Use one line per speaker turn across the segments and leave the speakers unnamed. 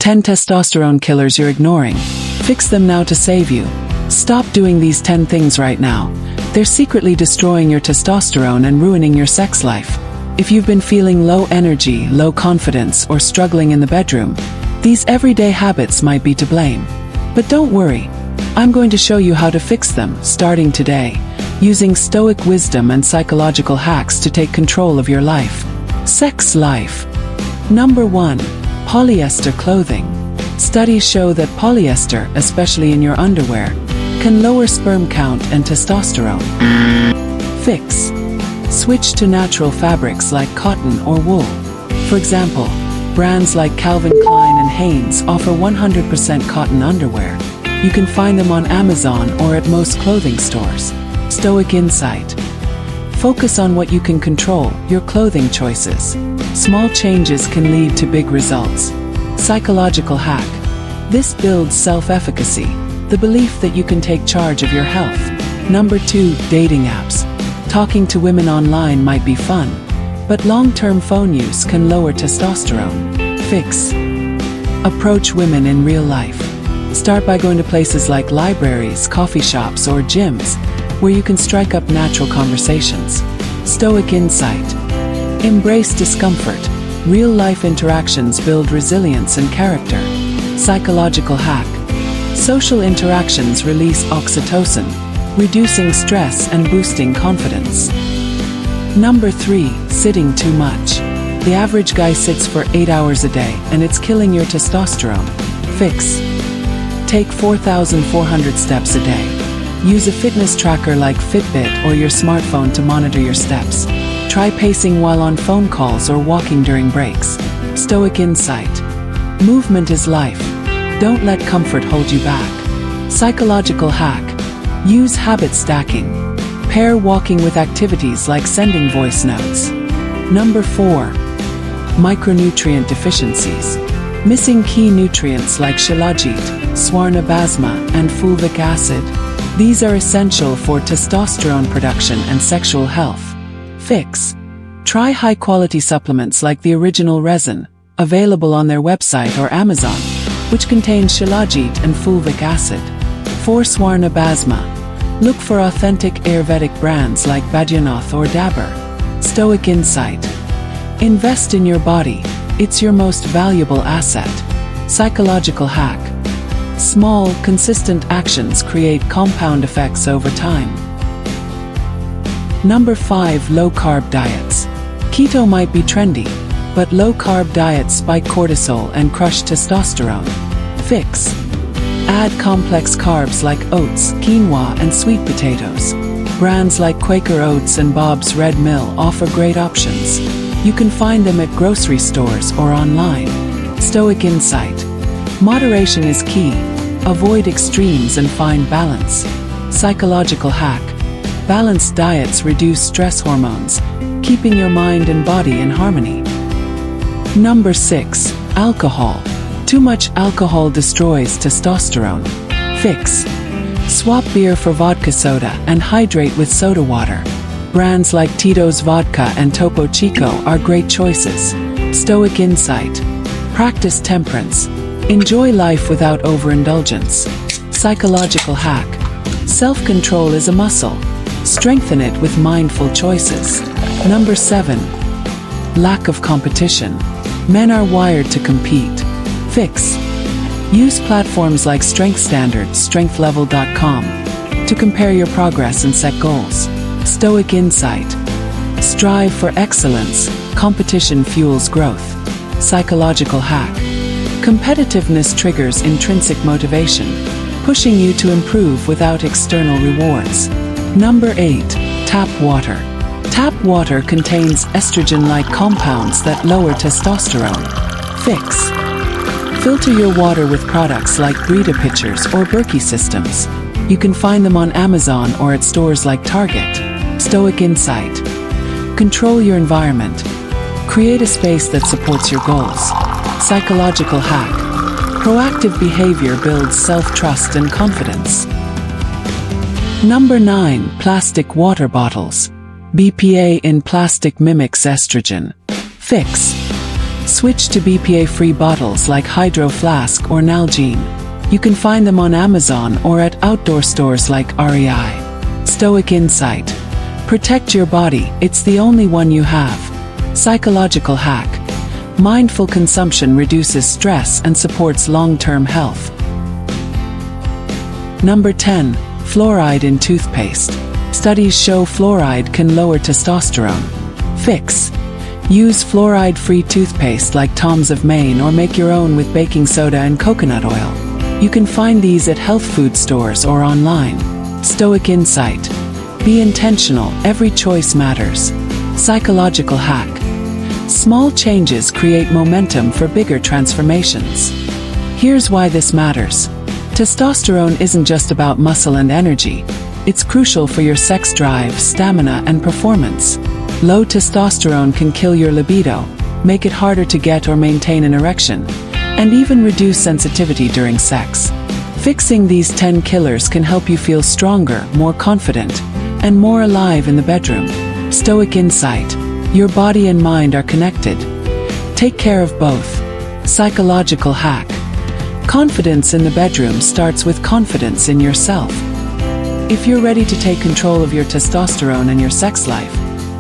10 testosterone killers you're ignoring. Fix them now to save you. Stop doing these 10 things right now. They're secretly destroying your testosterone and ruining your sex life. If you've been feeling low energy, low confidence, or struggling in the bedroom, these everyday habits might be to blame. But don't worry. I'm going to show you how to fix them, starting today, using stoic wisdom and psychological hacks to take control of your life. Sex life. Number 1. Polyester clothing. Studies show that polyester, especially in your underwear, can lower sperm count and testosterone. Fix. Switch to natural fabrics like cotton or wool. For example, brands like Calvin Klein and Hanes offer 100% cotton underwear. You can find them on Amazon or at most clothing stores. Stoic insight. Focus on what you can control, your clothing choices. Small changes can lead to big results. Psychological hack. This builds self-efficacy, the belief that you can take charge of your health. Number 2. Dating apps. Talking to women online might be fun, but long-term phone use can lower testosterone. Fix. Approach women in real life. Start by going to places like libraries, coffee shops, or gyms, where you can strike up natural conversations. Stoic insight. Embrace discomfort. Real-life interactions build resilience and character. Psychological hack. Social interactions release oxytocin, reducing stress and boosting confidence. Number 3. Sitting too much. The average guy sits for 8 hours a day, and it's killing your testosterone. Fix. Take 4,400 steps a day. Use a fitness tracker like Fitbit or your smartphone to monitor your steps. Try pacing while on phone calls or walking during breaks. Stoic insight. Movement is life. Don't let comfort hold you back. Psychological hack. Use habit stacking. Pair walking with activities like sending voice notes. Number 4. Micronutrient deficiencies. Missing key nutrients like shilajit, swarnabasma, and fulvic acid. These are essential for testosterone production and sexual health. Fix. Try high-quality supplements like the Original Resin, available on their website or Amazon, which contains shilajit and fulvic acid. For swarnabasma, look for authentic Ayurvedic brands like Baidyanath or Dabur. Stoic insight. Invest in your body. It's your most valuable asset. Psychological hack. Small, consistent actions create compound effects over time. Number 5. Low-carb diets. Keto might be trendy, but low-carb diets spike cortisol and crush testosterone. Fix. Add complex carbs like oats, quinoa, and sweet potatoes. Brands like Quaker Oats and Bob's Red Mill offer great options. You can find them at grocery stores or online. Stoic insight. Moderation is key. Avoid extremes and find balance. Psychological hack. Balanced diets reduce stress hormones, keeping your mind and body in harmony. Number 6. Alcohol. Too much alcohol destroys testosterone. Fix. Swap beer for vodka soda and hydrate with soda water. Brands like Tito's Vodka and Topo Chico are great choices. Stoic insight. Practice temperance. Enjoy life without overindulgence. Psychological hack. Self-control is a muscle. Strengthen it with mindful choices. Number 7. Lack of competition. Men are wired to compete. Fix. Use platforms like Strength Standards, strengthlevel.com, to compare your progress and set goals. Stoic insight. Strive for excellence. Competition fuels growth. Psychological hack. Competitiveness triggers intrinsic motivation, pushing you to improve without external rewards. Number 8. Tap water. Tap water contains estrogen-like compounds that lower testosterone. Fix. Filter your water with products like Brita Pitchers or Berkey Systems. You can find them on Amazon or at stores like Target. Stoic insight. Control your environment. Create a space that supports your goals. Psychological hack. Proactive behavior builds self-trust and confidence. Number 9. Plastic water bottles. BPA in plastic mimics estrogen. Fix. Switch to BPA-free bottles like Hydro Flask or Nalgene. You can find them on Amazon or at outdoor stores like REI. Stoic insight. Protect your body, it's the only one you have. Psychological hack. Mindful consumption reduces stress and supports long-term health. Number 10. Fluoride in toothpaste. Studies show fluoride can lower testosterone. Fix. Use fluoride-free toothpaste like Tom's of Maine or make your own with baking soda and coconut oil. You can find these at health food stores or online. Stoic insight. Be intentional, every choice matters. Psychological hack. Small changes create momentum for bigger transformations. Here's why this matters. Testosterone isn't just about muscle and energy. It's crucial for your sex drive, stamina, and performance. Low testosterone can kill your libido, make it harder to get or maintain an erection, and even reduce sensitivity during sex. Fixing these 10 killers can help you feel stronger, more confident, and more alive in the bedroom. Stoic insight. Your body and mind are connected. Take care of both. Psychological hack. Confidence in the bedroom starts with confidence in yourself. If you're ready to take control of your testosterone and your sex life,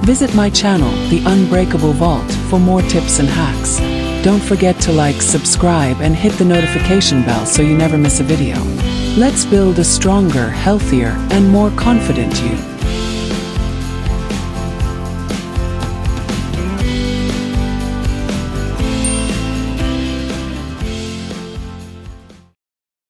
visit my channel, The Unbreakable Vault, for more tips and hacks. Don't forget to like, subscribe, and hit the notification bell so you never miss a video. Let's build a stronger, healthier, and more confident you.